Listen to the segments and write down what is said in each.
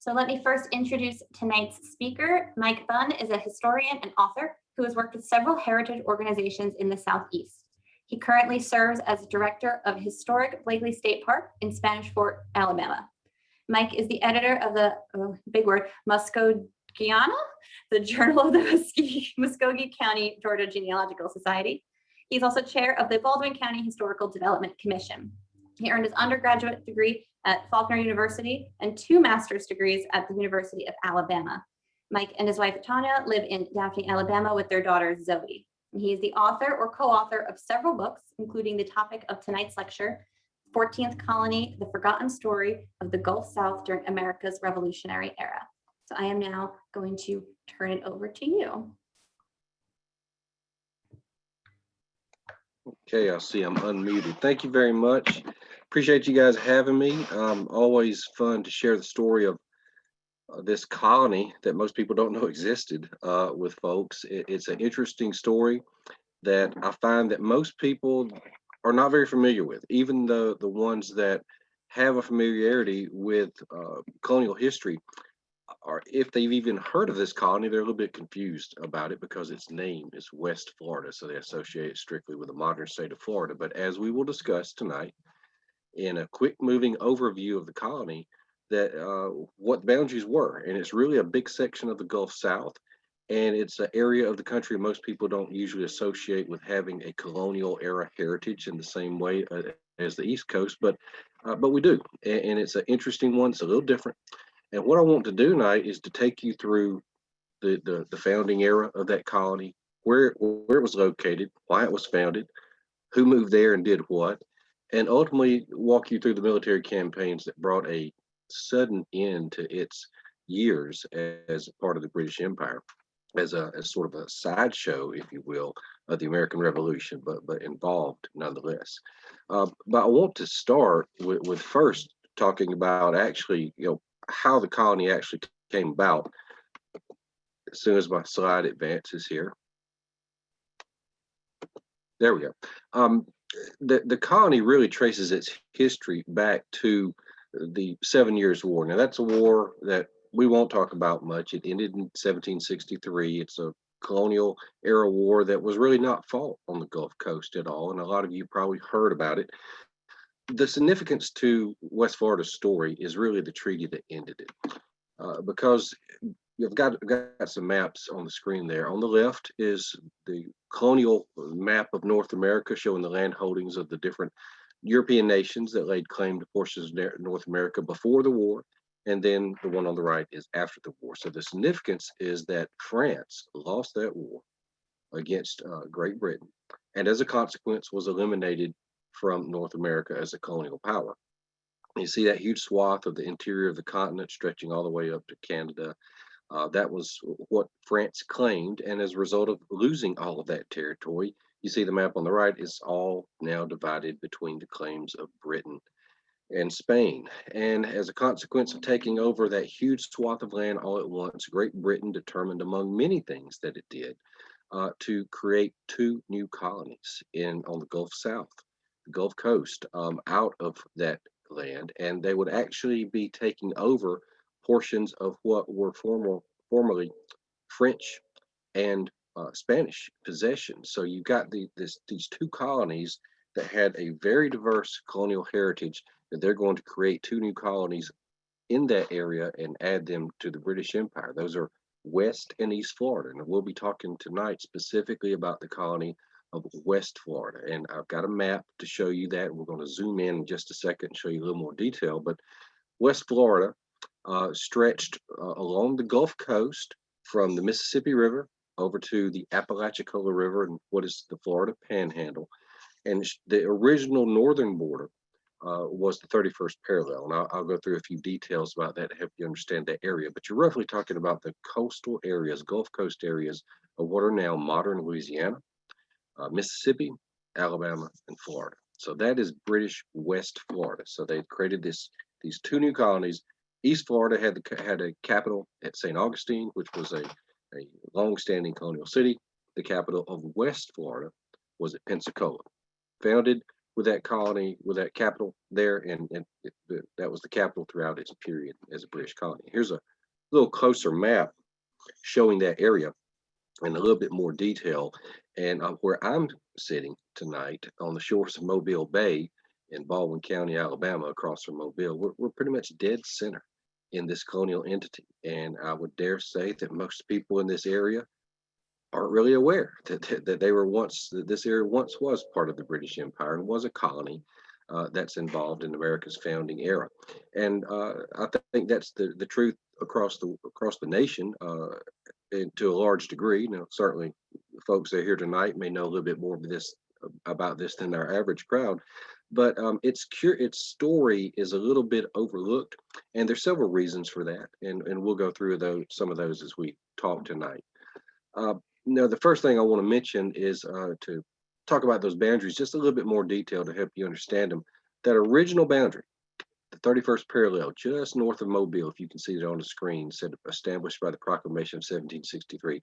So let me first introduce tonight's speaker. Mike Bunn is a historian and author who has worked with several heritage organizations in the Southeast. He currently serves as director of Historic Blakely State Park in Spanish Fort, Alabama. Mike is the editor of the, big word, Muskogeana, the Journal of the Muskogee County Georgia Genealogical Society. He's also chair of the Baldwin County Historical Development Commission. He earned his undergraduate degree at Faulkner University and 2 master's degrees at the University of Alabama. Mike and his wife, Tanya, live in Daphne, Alabama with their daughter, Zoe. He is the author or co-author of several books, including the topic of tonight's lecture, 14th Colony, The Forgotten Story of the Gulf South During America's Revolutionary Era. So I am now going to turn it over to you. Okay, I see I'm unmuted. Thank you very much. Appreciate you guys having me. Always fun to share the story of this colony that most people don't know existed with folks. It's an interesting story that I find that most people are not very familiar with, even the ones that have a familiarity with colonial history, or if they've even heard of this colony, they're a little bit confused about it because its name is West Florida, so they associate it strictly with the modern state of Florida. But as we will discuss tonight, in a quick moving overview of the colony, that what the boundaries were, and it's really a big section of the Gulf South, and it's an area of the country most people don't usually associate with having a colonial era heritage in the same way as the East Coast, but we do, and it's an interesting one. It's a little different. And what I want to do tonight is to take you through the founding era of that colony, where it was located, why it was founded, who moved there and did what, and ultimately walk you through the military campaigns that brought a sudden end to its years as part of the British Empire, as sort of a sideshow, if you will, of the American Revolution, but involved nonetheless. But I want to start with first talking about actually, how the colony actually came about. As soon as my slide advances here. There we go. The colony really traces its history back to the 7 Years' War. Now, that's a war that we won't talk about much. It ended in 1763. It's a colonial era war that was really not fought on the Gulf Coast at all, and a lot of you probably heard about it. The significance to West Florida's story is really the treaty that ended it, because you've got some maps on the screen there. On the left is the colonial map of North America, showing the land holdings of the different European nations that laid claim to portions of North America before the war, and then the one on the right is after the war. So the significance is that France lost that war against Great Britain, and as a consequence was eliminated from North America as a colonial power. You see that huge swath of the interior of the continent stretching all the way up to Canada. That was what France claimed, and as a result of losing all of that territory, you see the map on the right is all now divided between the claims of Britain and Spain. And as a consequence of taking over that huge swath of land all at once, Great Britain determined, among many things that it did, to create 2 new colonies on the Gulf South, the Gulf Coast, out of that land, and they would actually be taking over portions of what were formerly French and Spanish possessions. So you've got these 2 colonies that had a very diverse colonial heritage, that they're going to create 2 new colonies in that area and add them to the British Empire. Those are West and East Florida, and we'll be talking tonight specifically about the colony of West Florida. And I've got a map to show you that. We're going to zoom in just a second and show you a little more detail. But West Florida stretched along the Gulf Coast from the Mississippi River over to the Apalachicola River and what is the Florida Panhandle. And the original northern border was the 31st parallel. And I'll go through a few details about that to help you understand that area. But you're roughly talking about the coastal areas, Gulf Coast areas of what are now modern Louisiana, Mississippi, Alabama, and Florida. So that is British West Florida. So they created these 2 new colonies. East Florida had a capital at St. Augustine, which was a long-standing colonial city. The capital of West Florida was at Pensacola, founded with that colony, with that capital there, and that was the capital throughout its period as a British colony. Here's a little closer map showing that area in a little bit more detail. And where I'm sitting tonight on the shores of Mobile Bay in Baldwin County, Alabama, across from Mobile, we're pretty much dead center in this colonial entity. And I would dare say that most people in this area aren't really aware that they were once, that this area once was part of the British Empire and was a colony that's involved in America's founding era. And I think that's the truth across the nation, and to a large degree. Now, certainly, folks that are here tonight may know a little bit more of this about this than our average crowd, but its story is a little bit overlooked, and there's several reasons for that, and we'll go through some of those as we talk tonight. Now, the first thing I want to mention is to talk about those boundaries just a little bit more detail to help you understand them. That original boundary, the 31st parallel, just north of Mobile, if you can see it on the screen, said established by the Proclamation of 1763.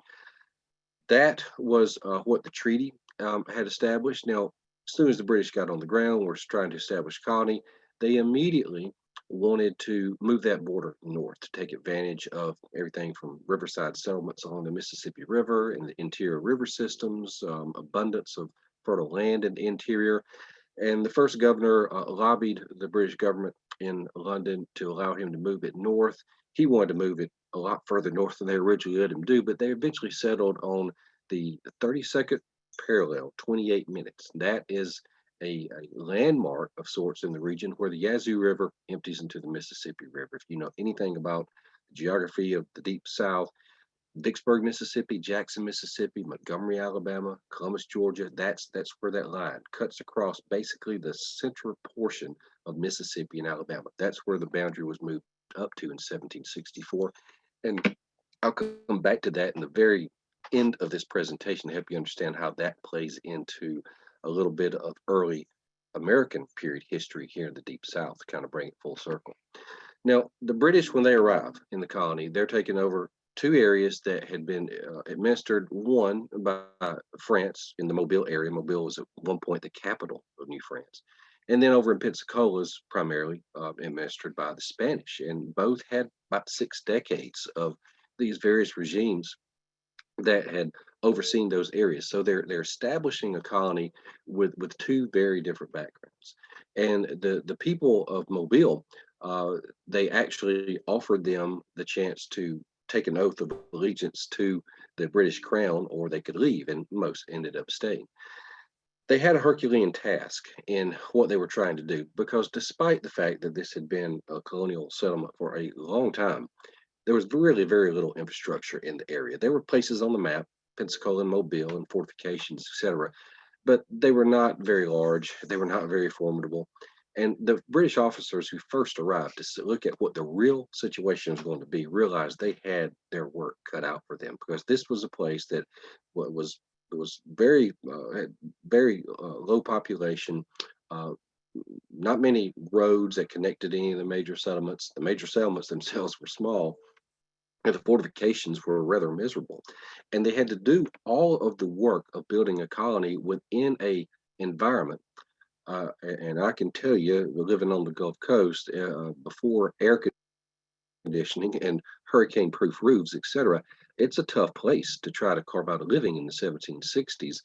That was what the treaty had established. Now, as soon as the British got on the ground, were trying to establish a colony, they immediately wanted to move that border north to take advantage of everything from riverside settlements along the Mississippi River and the interior river systems, abundance of fertile land in the interior. And the first governor lobbied the British government in London to allow him to move it north. He wanted to move it a lot further north than they originally let him do, but they eventually settled on the 32nd parallel, 28 minutes. That is a landmark of sorts in the region where the Yazoo River empties into the Mississippi River. If you know anything about the geography of the Deep South, Vicksburg, Mississippi, Jackson, Mississippi, Montgomery, Alabama, Columbus, Georgia, that's where that line cuts across basically the central portion of Mississippi and Alabama. That's where the boundary was moved up to in 1764. And I'll come back to that in the very end of this presentation to help you understand how that plays into a little bit of early American period history here in the Deep South to kind of bring it full circle. Now, the British, when they arrive in the colony, they're taking over two areas that had been administered, one by France in the Mobile area. Mobile was at one point the capital of New France. And then over in Pensacola is primarily administered by the Spanish. And both had about 6 decades of these various regimes that had overseen those areas. So they're establishing a colony with two very different backgrounds. And the people of Mobile, they actually offered them the chance to take an oath of allegiance to the British crown, or they could leave, and most ended up staying. They had a Herculean task in what they were trying to do, because despite the fact that this had been a colonial settlement for a long time, there was really very little infrastructure in the area. There were places on the map, Pensacola and Mobile and fortifications, etc., but they were not very large. They were not very formidable. And the British officers who first arrived to look at what the real situation was going to be realized they had their work cut out for them, because this was a place that was very low population, not many roads that connected any of the major settlements. The major settlements themselves were small, and the fortifications were rather miserable. And they had to do all of the work of building a colony within a environment. And I can tell you, living on the Gulf Coast, before air conditioning and hurricane-proof roofs, etc., it's a tough place to try to carve out a living in the 1760s.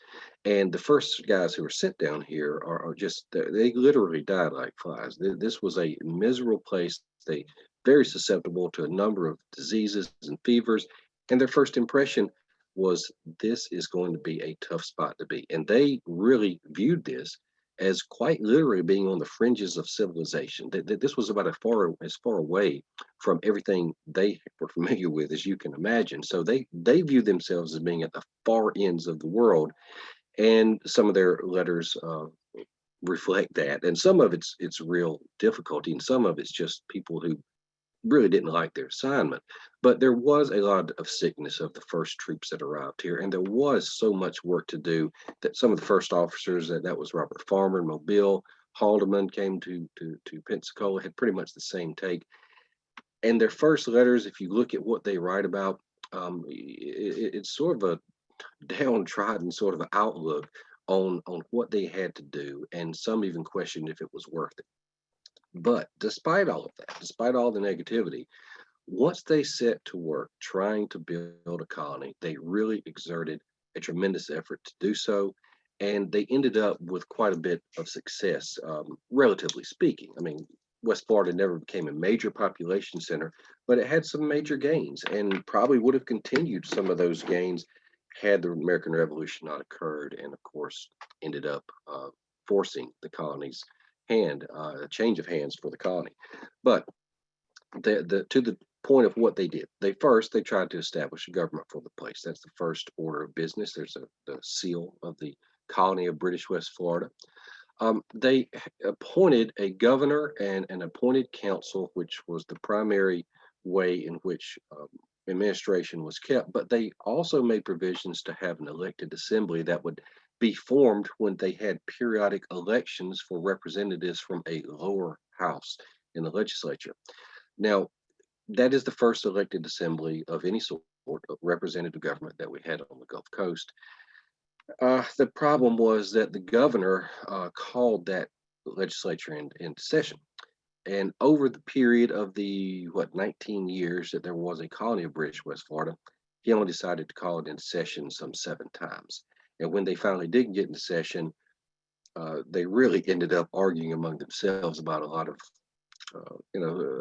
And the first guys who were sent down here are just, they literally died like flies. This was a miserable place. They very susceptible to a number of diseases and fevers. And their first impression was, this is going to be a tough spot to be. And they really viewed this as quite literally being on the fringes of civilization. That this was about as far away from everything they were familiar with as you can imagine. So they viewed themselves as being at the far ends of the world, and some of their letters reflect that. And some of it's real difficulty, and some of it's just people who really didn't like their assignment. But there was a lot of sickness of the first troops that arrived here, and there was so much work to do that some of the first officers, that was Robert Farmer in Mobile, Haldeman came to Pensacola, had pretty much the same take. And their first letters, if you look at what they write about, it's sort of a downtrodden sort of outlook on what they had to do, and some even questioned if it was worth it. But despite all of that, despite all the negativity, once they set to work trying to build a colony, they really exerted a tremendous effort to do so. And they ended up with quite a bit of success, relatively speaking. I mean, West Florida never became a major population center, but it had some major gains and probably would have continued some of those gains had the American Revolution not occurred. And of course, ended up forcing the colony's hand, a change of hands for the colony. But to the point of what they did. They tried to establish a government for the place. That's the first order of business. There's the seal of the colony of British West Florida. They appointed a governor and an appointed council, which was the primary way in which administration was kept. But they also made provisions to have an elected assembly that would be formed when they had periodic elections for representatives from a lower house in the legislature. Now, that is the first elected assembly of any sort of representative government that we had on the Gulf Coast. The problem was that the governor called that legislature in session. And over the period of the 19 years that there was a colony of British West Florida, he only decided to call it in session some 7 times. And when they finally did get into session, they really ended up arguing among themselves about a lot of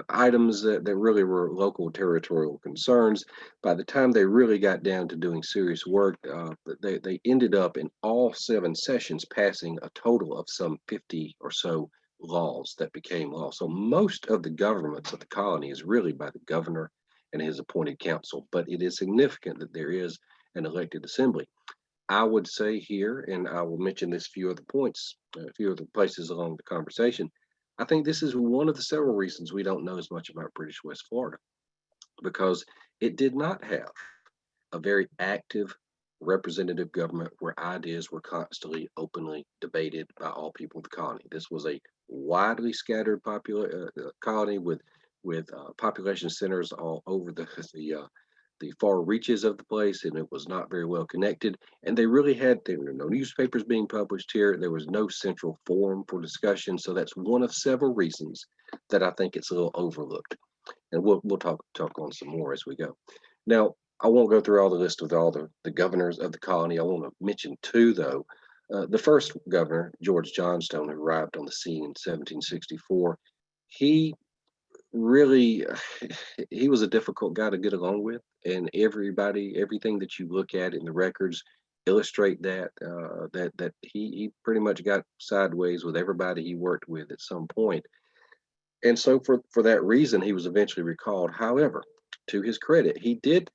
items that really were local territorial concerns. By the time they really got down to doing serious work, they ended up in all 7 sessions passing a total of some 50 or so laws that became law. So most of the governments of the colony is really by the governor and his appointed council, but it is significant that there is an elected assembly. I would say here, and I will mention this few other points, a few other places along the conversation. I think this is one of the several reasons we don't know as much about British West Florida, because it did not have a very active representative government where ideas were constantly openly debated by all people of the colony. This was a widely scattered colony with population centers all over the far reaches of the place, and it was not very well connected. And there were no newspapers being published here. There was no central forum for discussion. So that's one of several reasons that I think it's a little overlooked. And we'll talk on some more as we go. Now, I won't go through all the list of all the governors of the colony. I want to mention two, though. The first governor, George Johnstone, who arrived on the scene in 1764, he really he was a difficult guy to get along with, and everything that you look at in the records illustrate that he pretty much got sideways with everybody he worked with at some point. And so for that reason he was eventually recalled. However, to his credit, he did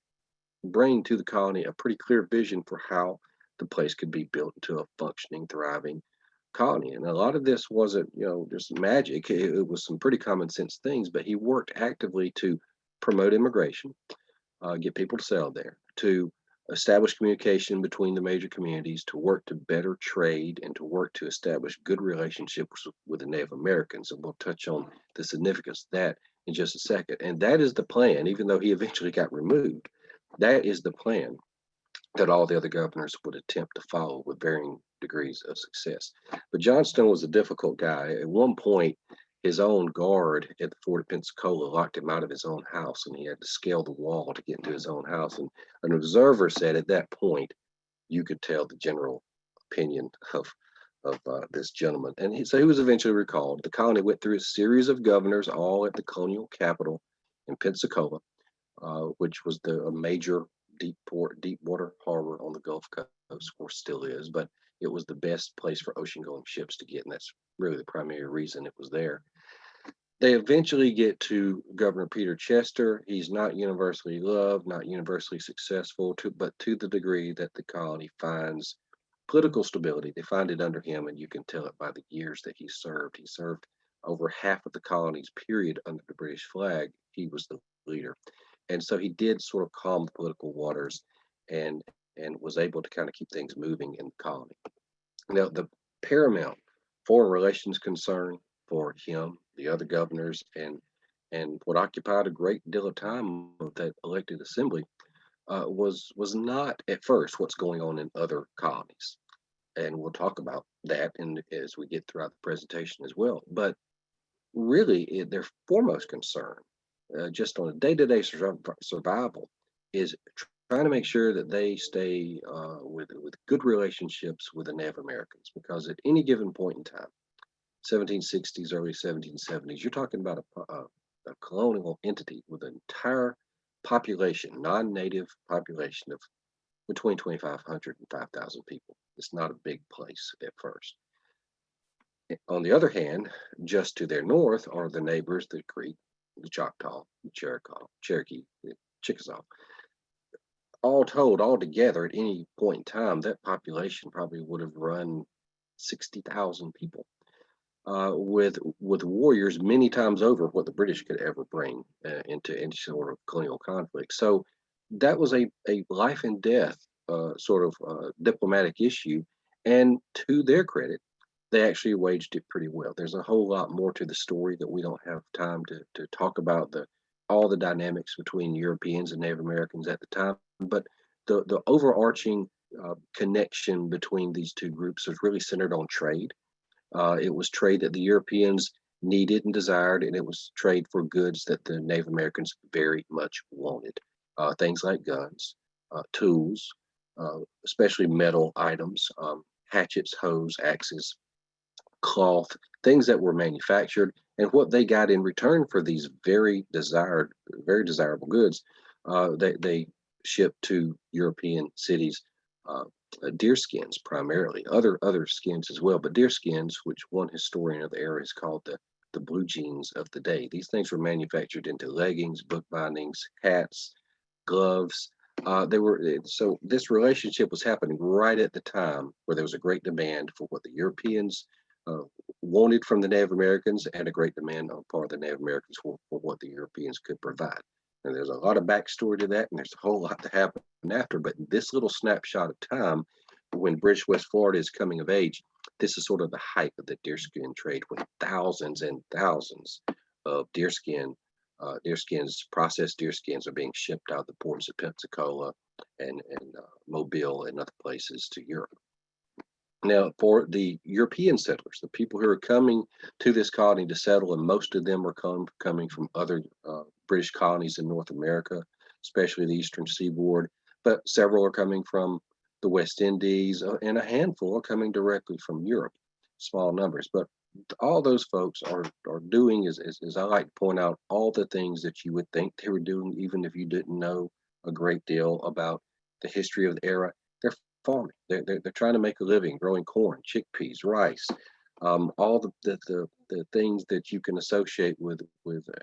bring to the colony a pretty clear vision for how the place could be built into a functioning, thriving colony. And a lot of this wasn't, just magic. It was some pretty common sense things, but he worked actively to promote immigration, get people to settle there, to establish communication between the major communities, to work to better trade, and to work to establish good relationships with the Native Americans. And we'll touch on the significance of that in just a second. And that is the plan, even though he eventually got removed. That is the plan that all the other governors would attempt to follow with varying degrees of success. But Johnstone was a difficult guy. At one point, his own guard at the fort of Pensacola locked him out of his own house, and he had to scale the wall to get into his own house. And an observer said at that point, you could tell the general opinion of this gentleman. And so he was eventually recalled. The colony went through a series of governors, all at the colonial capital in Pensacola, which was a major deep water harbor on the Gulf Coast, or still is, but it was the best place for ocean going ships to get, and that's really the primary reason it was there. They eventually get to Governor Peter Chester. He's not universally loved, not universally successful, but to the degree that the colony finds political stability, they find it under him, and you can tell it by the years that he served. He served over half of the colony's period under the British flag. He was the leader. And so he did sort of calm the political waters and was able to kind of keep things moving in the colony. Now, the paramount foreign relations concern for him, the other governors, and what occupied a great deal of time of that elected assembly was not at first what's going on in other colonies. and we'll talk about that as we get throughout the presentation as well. But really, their foremost concern, just on a day-to-day survival, is trying to make sure that they stay with good relationships with the Native Americans, because at any given point in time, 1760s, early 1770s, you're talking about a colonial entity with an entire population, non-native population of between 2,500 and 5,000 people. It's not a big place at first. On the other hand, just to their north are the neighbors, the Creek, the Choctaw, the Cherokee, the Chickasaw. All told, all together, at any point in time, that population probably would have run 60,000 people, with warriors many times over what the British could ever bring into any sort of colonial conflict. So that was a life and death sort of diplomatic issue. And to their credit, they actually waged it pretty well. There's a whole lot more to the story that we don't have time to talk about, all the dynamics between Europeans and Native Americans at the time. But the overarching connection between these two groups was really centered on trade. It was trade that the Europeans needed and desired, and it was trade for goods that the Native Americans very much wanted. Things like guns, tools, especially metal items, hatchets, hoes, axes, cloth, things that were manufactured, and what they got in return for these very desirable goods, they shipped to European cities. Deer skins primarily, other skins as well, but deer skins, which one historian of the era has called the blue jeans of the day. These things were manufactured into leggings, book bindings, hats, gloves. So this relationship was happening right at the time where there was a great demand for what the Europeans uh, wanted from the Native Americans, and a great demand on part of the Native Americans for what the Europeans could provide. And there's a lot of backstory to that, and there's a whole lot to happen after. But this little snapshot of time, when British West Florida is coming of age, this is sort of the height of the deerskin trade, when thousands and thousands of processed deerskins, are being shipped out of the ports of Pensacola and Mobile and other places to Europe. Now, for the European settlers, the people who are coming to this colony to settle, and most of them are coming from other British colonies in North America, especially the Eastern Seaboard, but several are coming from the West Indies, and a handful are coming directly from Europe, small numbers. But all those folks are doing, as I like to point out, all the things that you would think they were doing, even if you didn't know a great deal about the history of the era. They're farming. They're trying to make a living, growing corn, chickpeas, rice, all the things that you can associate with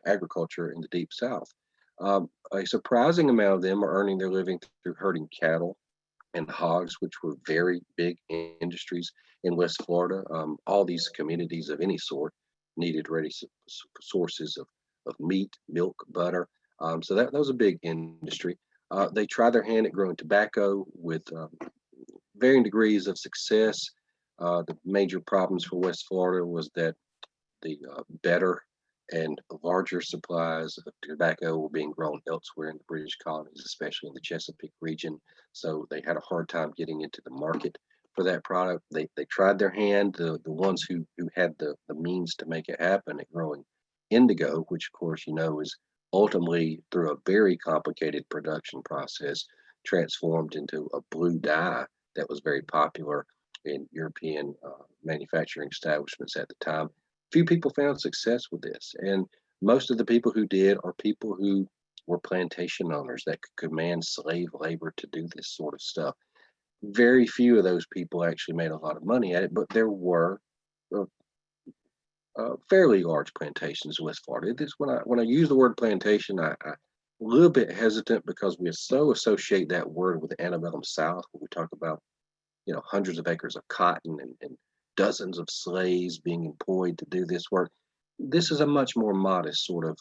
agriculture in the Deep South. A surprising amount of them are earning their living through herding cattle and hogs, which were very big industries in West Florida. All these communities of any sort needed ready sources of meat, milk, butter. So that was a big industry. They tried their hand at growing tobacco with varying degrees of success. The major problems for West Florida was that the better and larger supplies of tobacco were being grown elsewhere in the British colonies, especially in the Chesapeake region. So they had a hard time getting into the market for that product. They tried their hand, the ones who had the means to make it happen, at growing indigo, which of course is ultimately, through a very complicated production process, transformed into a blue dye that was very popular in European manufacturing establishments at the time. Few people found success with this, and most of the people who did are people who were plantation owners that could command slave labor to do this sort of stuff. Very few of those people actually made a lot of money at it, but there were uh, fairly large plantations in West Florida. This, when I use the word plantation, I'm a little bit hesitant, because we so associate that word with the antebellum South, when we talk about hundreds of acres of cotton and dozens of slaves being employed to do this work. This is a much more modest sort of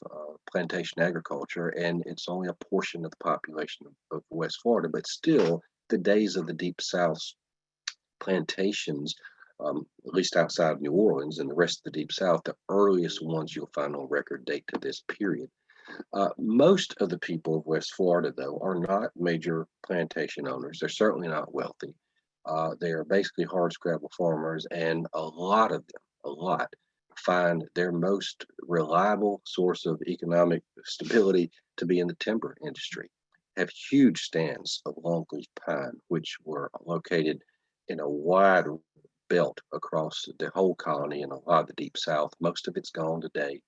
plantation agriculture, and it's only a portion of the population of West Florida. But still, the days of the Deep South plantations, at least outside of New Orleans and the rest of the Deep South, the earliest ones you'll find on record date to this period. Most of the people of West Florida, though, are not major plantation owners. They're certainly not wealthy. They are basically hardscrabble farmers, and a lot of them, find their most reliable source of economic stability to be in the timber industry. Have huge stands of longleaf pine, which were located in a wide belt across the whole colony and a lot of the deep south. Most of it's gone today.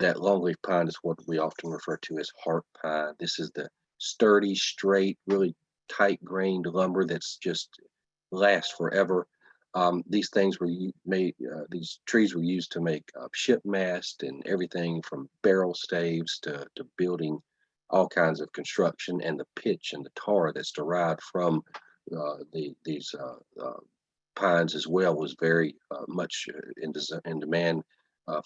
That longleaf pine is what we often refer to as heart pine. This is the sturdy, straight, really tight grained lumber that's just lasts forever. These things were made, these trees were used to make ship mast and everything from barrel staves to building all kinds of construction, and the pitch and the tar that's derived from these pines as well was very much in demand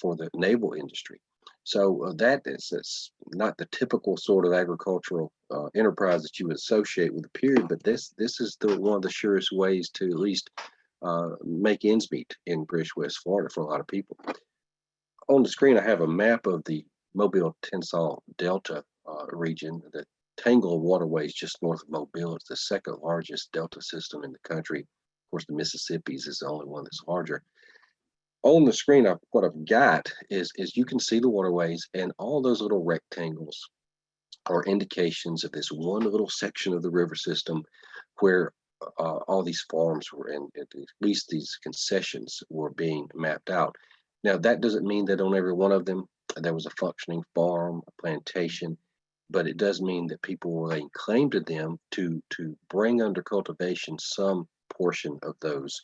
for the naval industry. So that's not the typical sort of agricultural enterprise that you would associate with the period, but this is one of the surest ways to at least make ends meet in British West Florida for a lot of people. On the screen, I have a map of the Mobile-Tensas Delta region. The tangle of waterways just north of Mobile is the second largest delta system in the country. Of course, the Mississippi's is the only one that's larger. On the screen, what I've got is you can see the waterways, and all those little rectangles are indications of this one little section of the river system where all these farms were, and at least these concessions were being mapped out. Now, that doesn't mean that on every one of them there was a functioning farm, a plantation, but it does mean that people were laying claim to them to bring under cultivation some portion of those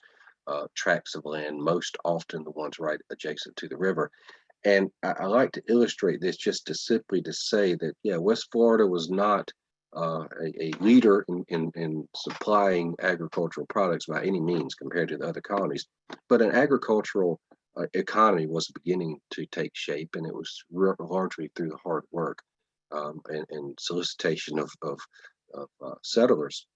tracts of land, most often the ones right adjacent to the river. And I like to illustrate this just to simply to say that, yeah, West Florida was not a leader in supplying agricultural products by any means compared to the other colonies, but an agricultural economy was beginning to take shape, and it was largely through the hard work and solicitation of settlers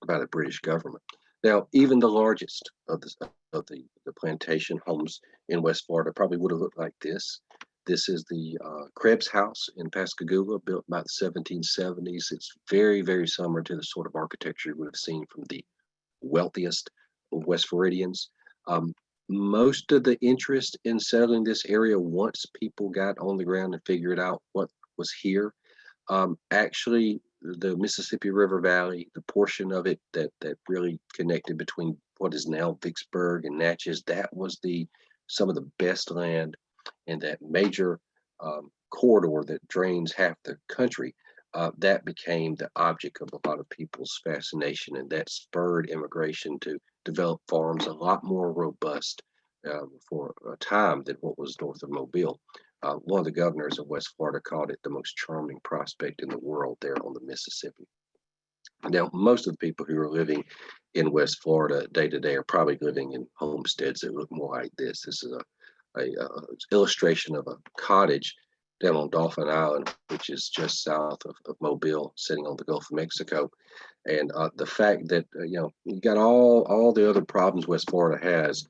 by the British government. Now, even the largest of the plantation homes in West Florida probably would have looked like this. This is the Krebs House in Pascagoula, built by the 1770s. It's very, very similar to the sort of architecture you would have seen from the wealthiest of West Floridians. Most of the interest in settling this area, once people got on the ground and figured out what was here, actually the Mississippi River Valley, the portion of it that really connected between what is now Vicksburg and Natchez, that was some of the best land in that major corridor that drains half the country. That became the object of a lot of people's fascination, and that spurred immigration to develop farms a lot more robust for a time than what was north of Mobile. One of the governors of West Florida called it the most charming prospect in the world there on the Mississippi. Now, most of the people who are living in West Florida day to day are probably living in homesteads that look more like this. This is a illustration of a cottage down on Dolphin Island, which is just south of Mobile, sitting on the Gulf of Mexico. And the fact that you got all the other problems West Florida has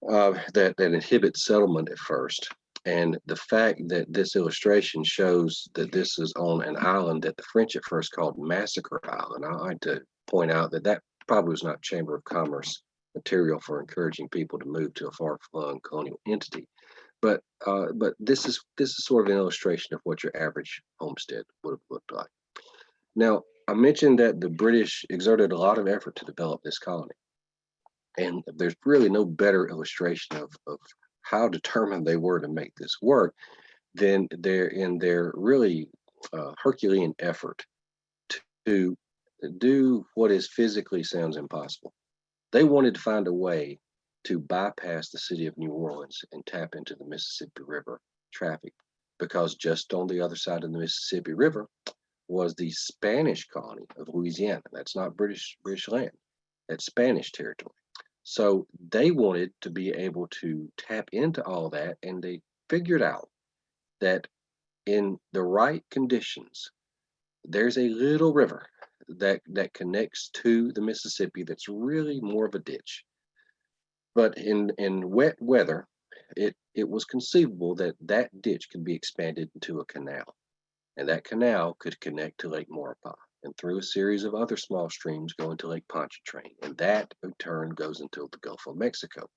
that inhibit settlement at first. And the fact that this illustration shows that this is on an island that the French at first called Massacre Island. I like to point out that probably was not Chamber of Commerce material for encouraging people to move to a far-flung colonial entity. But this is sort of an illustration of what your average homestead would have looked like. Now, I mentioned that the British exerted a lot of effort to develop this colony. And there's really no better illustration of how determined they were to make this work than their really Herculean effort to do what is physically sounds impossible. They wanted to find a way to bypass the city of New Orleans and tap into the Mississippi River traffic, because just on the other side of the Mississippi River was the Spanish colony of Louisiana. That's not British land. That's Spanish territory. So they wanted to be able to tap into all that, and they figured out that in the right conditions, there's a little river that connects to the Mississippi that's really more of a ditch. But in wet weather, it was conceivable that ditch could be expanded into a canal, and that canal could connect to Lake Maurepas. and through a series of other small streams go into Lake Pontchartrain, and that in turn goes into the Gulf of Mexico.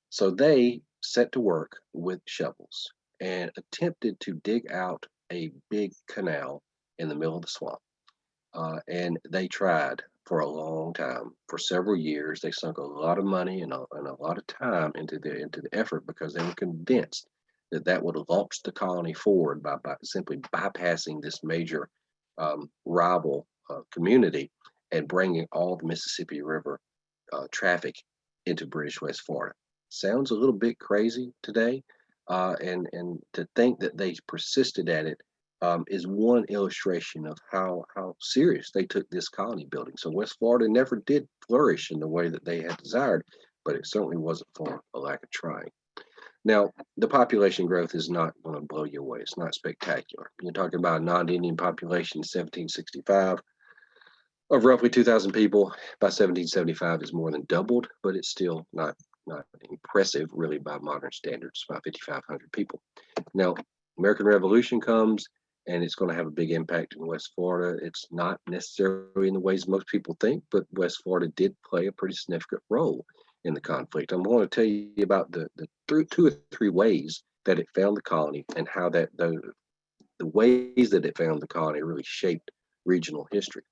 So they set to work with shovels and attempted to dig out a big canal in the middle of the swamp. And they tried for a long time, for several years. They sunk a lot of money and a lot of time into the effort because they were convinced that that would launch the colony forward by simply bypassing this major rival community and bringing all the Mississippi River traffic into British West Florida. Sounds a little bit crazy today, and to think that they persisted at it is one illustration of how serious they took this colony building. So West Florida never did flourish in the way that they had desired, but it certainly wasn't for a lack of trying. Now, the population growth is not going to blow you away. It's not spectacular. You're talking about a non-Indian population in 1765 of roughly 2,000 people. By 1775, it's more than doubled, but it's still not impressive, really, by modern standards. About 5,500 people. Now, American Revolution comes, and it's going to have a big impact in West Florida. It's not necessarily in the ways most people think, but West Florida did play a pretty significant role in the conflict. I'm going to tell you about the two or three ways that it found the colony and how that the ways that it found the colony really shaped regional history.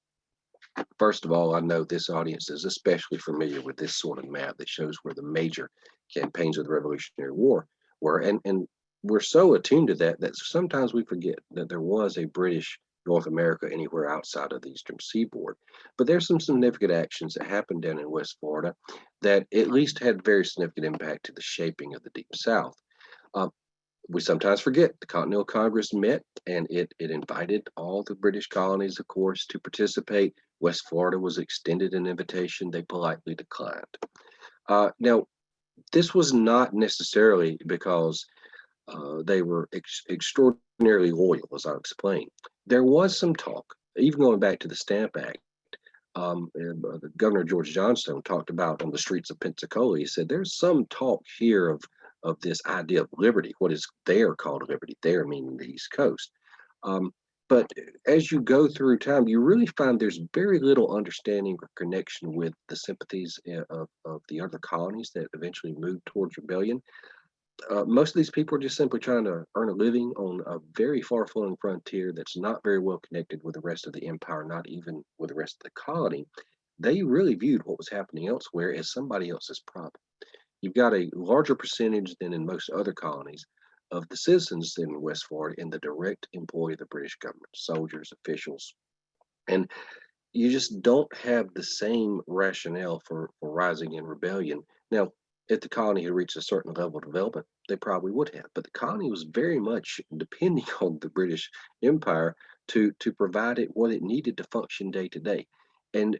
First of all, I know this audience is especially familiar with this sort of map that shows where the major campaigns of the Revolutionary War were. And we're so attuned to that that sometimes we forget that there was a British North America anywhere outside of the Eastern Seaboard. But there's some significant actions that happened down in West Florida that at least had very significant impact to the shaping of the Deep South. We sometimes forget the Continental Congress met and it invited all the British colonies, of course, to participate. West Florida was extended an invitation. They politely declined. Now, this was not necessarily because they were extraordinarily loyal, as I'll explain. There was some talk, even going back to the Stamp Act. The Governor George Johnstone talked about on the streets of Pensacola. He said, there's some talk here of this idea of liberty, what is there called liberty, there meaning the East Coast. But as you go through time, you really find there's very little understanding or connection with the sympathies of the other colonies that eventually moved towards rebellion. Most of these people are just simply trying to earn a living on a very far-flung frontier that's not very well connected with the rest of the empire, not even with the rest of the colony. They really viewed what was happening elsewhere as somebody else's problem. You've got a larger percentage than in most other colonies of the citizens in West Florida in the direct employ of the British government, soldiers, officials, and you just don't have the same rationale for rising in rebellion. Now, if the colony had reached a certain level of development, they probably would have. But the colony was very much depending on the British Empire to provide it what it needed to function day to day. And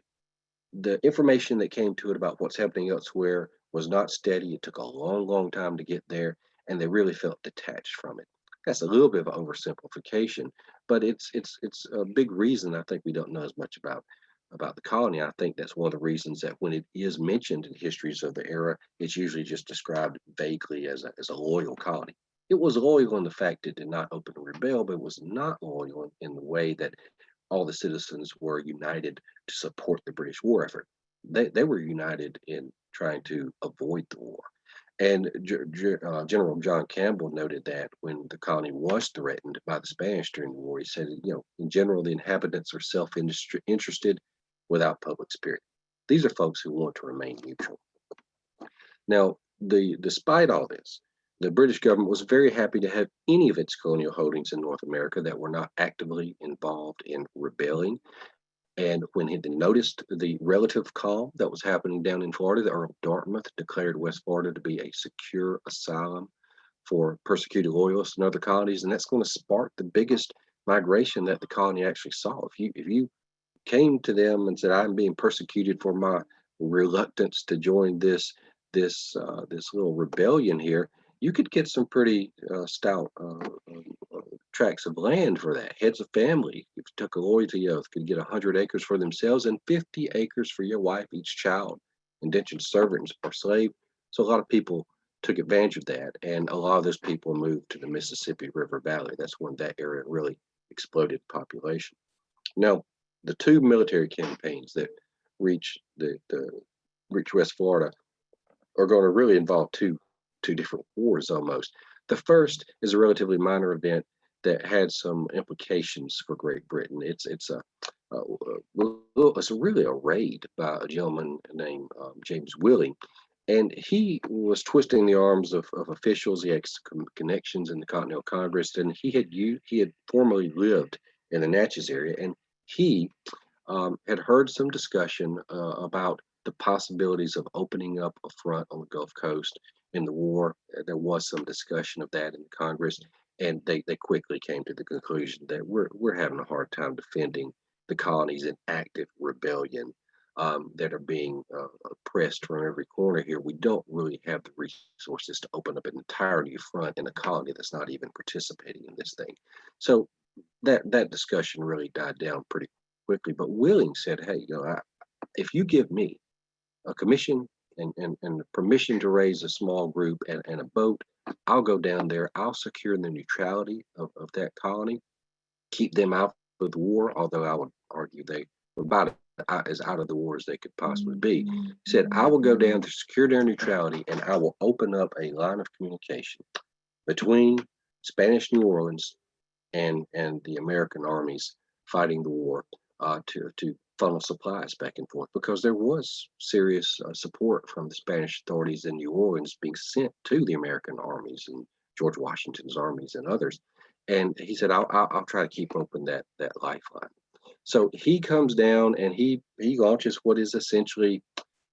the information that came to it about what's happening elsewhere was not steady. It took a long, long time to get there, and they really felt detached from it. That's a little bit of an oversimplification, but it's a big reason I think we don't know as much about the colony. I think that's one of the reasons that when it is mentioned in histories of the era, it's usually just described vaguely as a loyal colony. It was loyal in the fact it did not openly rebel, but it was not loyal in the way that all the citizens were united to support the British war effort. They were united in trying to avoid the war. And General John Campbell noted that when the colony was threatened by the Spanish during the war, he said, in general, the inhabitants are self-interested without public spirit. These are folks who want to remain neutral. Now, despite all this, the British government was very happy to have any of its colonial holdings in North America that were not actively involved in rebelling. And when he noticed the relative calm that was happening down in Florida, the Earl of Dartmouth declared West Florida to be a secure asylum for persecuted loyalists and other colonies. And that's going to spark the biggest migration that the colony actually saw. If you came to them and said, I'm being persecuted for my reluctance to join this little rebellion here, you could get some pretty stout tracts of land for that. Heads of family, if you took a loyalty oath, could get 100 acres for themselves and 50 acres for your wife, each child, indentured servants or slave. So a lot of people took advantage of that, and a lot of those people moved to the Mississippi River Valley. That's when that area really exploded population. Now, the two military campaigns that reach reach West Florida are going to really involve two different wars almost. The first is a relatively minor event that had some implications for Great Britain. It's really a raid by a gentleman named James Willie, and he was twisting the arms of officials. He had some connections in the Continental Congress, and he had formerly lived in the Natchez area, and he had heard some discussion about the possibilities of opening up a front on the Gulf Coast in the war. There was some discussion of that in Congress, and they quickly came to the conclusion that we're having a hard time defending the colonies in active rebellion that are being oppressed from every corner here. We don't really have the resources to open up an entire new front in a colony that's not even participating in this thing. So that discussion really died down pretty quickly. But Willing said, "Hey, if you give me a commission and permission to raise a small group and a boat, I'll go down there. I'll secure the neutrality of that colony, keep them out of the war, although I would argue they were about as out of the war as they could possibly be." He said, "I will go down to secure their neutrality, and I will open up a line of communication between Spanish New Orleans and the American armies fighting the war to funnel supplies back and forth, because there was serious support from the Spanish authorities in New Orleans being sent to the American armies and George Washington's armies and others." And he said, I'll try to keep open that lifeline." So he comes down and he launches what is essentially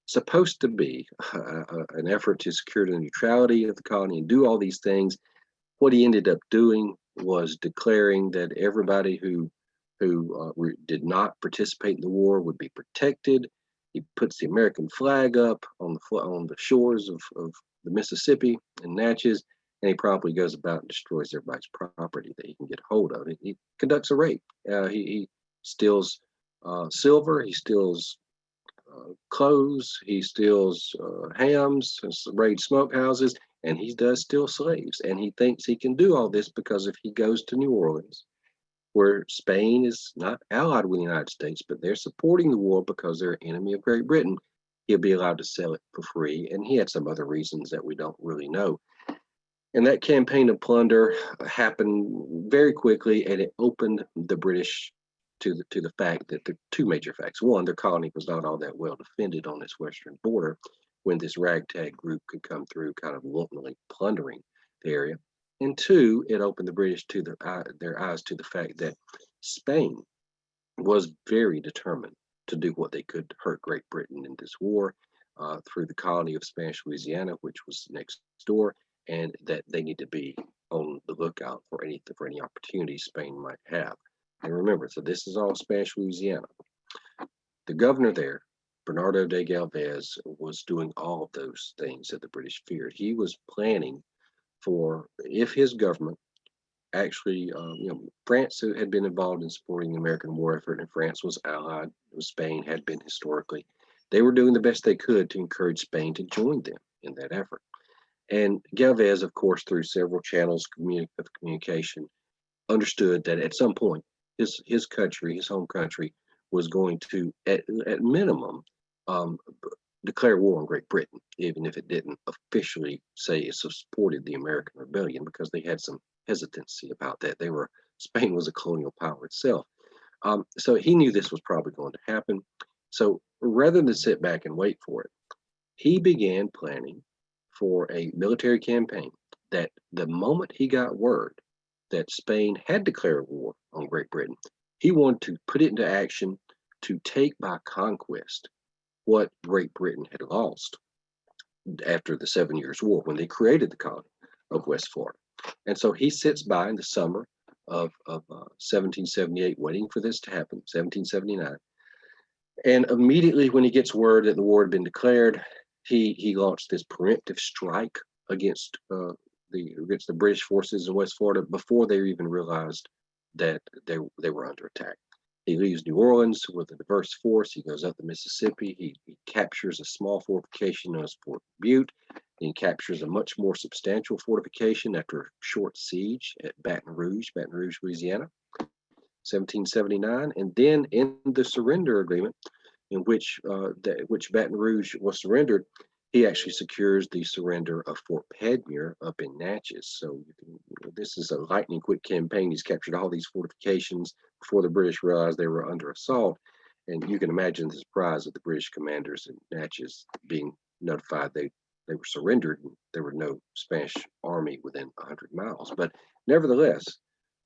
supposed to be an effort to secure the neutrality of the colony and do all these things. What he ended up doing was declaring that everybody who did not participate in the war would be protected. He puts the American flag up on the shores of the Mississippi and Natchez, and he promptly goes about and destroys everybody's property that he can get hold of. He conducts a raid. He steals silver. He steals clothes. He steals hams, raids smokehouses, and he does steal slaves. And he thinks he can do all this because if he goes to New Orleans, where Spain is not allied with the United States, but they're supporting the war because they're an enemy of Great Britain, he'll be allowed to sell it for free. And he had some other reasons that we don't really know. And that campaign of plunder happened very quickly, and it opened the British to the fact that the two major facts: one, their colony was not all that well defended on this western border when this ragtag group could come through kind of wantonly plundering the area. And two, it opened the British to their eyes to the fact that Spain was very determined to do what they could to hurt Great Britain in this war through the colony of Spanish Louisiana, which was next door, and that they need to be on the lookout for any opportunities Spain might have. And remember, so this is all Spanish Louisiana. The governor there, Bernardo de Galvez, was doing all of those things that the British feared. He was planning for if his government actually, France had been involved in supporting the American war effort, and France was allied with Spain, had been historically. They were doing the best they could to encourage Spain to join them in that effort. And Galvez, of course, through several channels of communication, understood that at some point, his country, his home country, was going to, at minimum, declare war on Great Britain, even if it didn't officially say it supported the American rebellion, because they had some hesitancy about that. Spain was a colonial power itself. So he knew this was probably going to happen. So rather than sit back and wait for it, he began planning for a military campaign that the moment he got word that Spain had declared war on Great Britain, he wanted to put it into action to take by conquest what Great Britain had lost after the 7 Years' War when they created the colony of West Florida. And so he sits by in the summer of 1778, waiting for this to happen, 1779. And immediately when he gets word that the war had been declared, he launched this preemptive strike against the British forces in West Florida before they even realized that they were under attack. He leaves New Orleans with a diverse force. He goes up the Mississippi. He captures a small fortification known as Fort Butte. He captures a much more substantial fortification after a short siege at Baton Rouge, Louisiana. 1779, and then in the surrender agreement, in which Baton Rouge was surrendered, he actually secures the surrender of Fort Padmir up in Natchez. So this is a lightning quick campaign. He's captured all these fortifications before the British realized they were under assault. And you can imagine the surprise of the British commanders in Natchez being notified they were surrendered and there were no Spanish army within 100 miles. But nevertheless,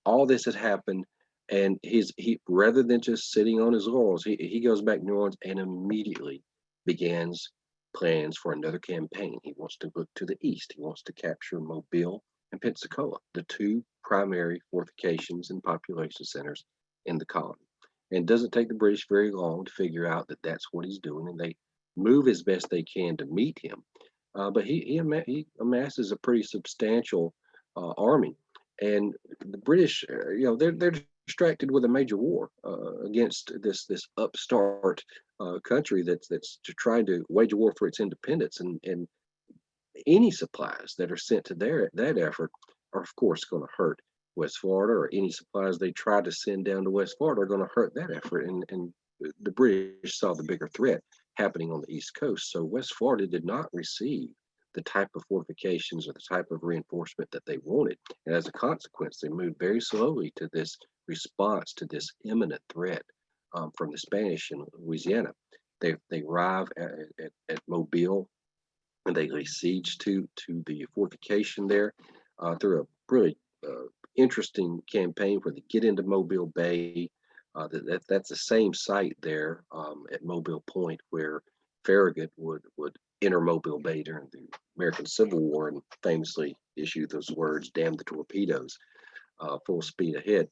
all this had happened, and he rather than just sitting on his laurels, he goes back to New Orleans and immediately begins plans for another campaign. He wants to look to the east. He wants to capture Mobile and Pensacola, the two primary fortifications and population centers in the colony. And it doesn't take the British very long to figure out that that's what he's doing, and they move as best they can to meet him. But he amasses a pretty substantial army, and the British, they're distracted with a major war against this upstart country that's trying to wage a war for its independence, and any supplies that are sent to that effort are of course going to hurt West Florida, or any supplies they try to send down to West Florida are going to hurt that effort, and the British saw the bigger threat happening on the East Coast. So West Florida did not receive the type of fortifications or the type of reinforcement that they wanted. And as a consequence, they moved very slowly to this response to this imminent threat from the Spanish in Louisiana. They arrive at Mobile, and they lay siege to the fortification there through a really interesting campaign where they get into Mobile Bay. That's the same site there at Mobile Point where Farragut would enter Mobile Bay during the American Civil War and famously issue those words, "Damn the torpedoes," full speed ahead.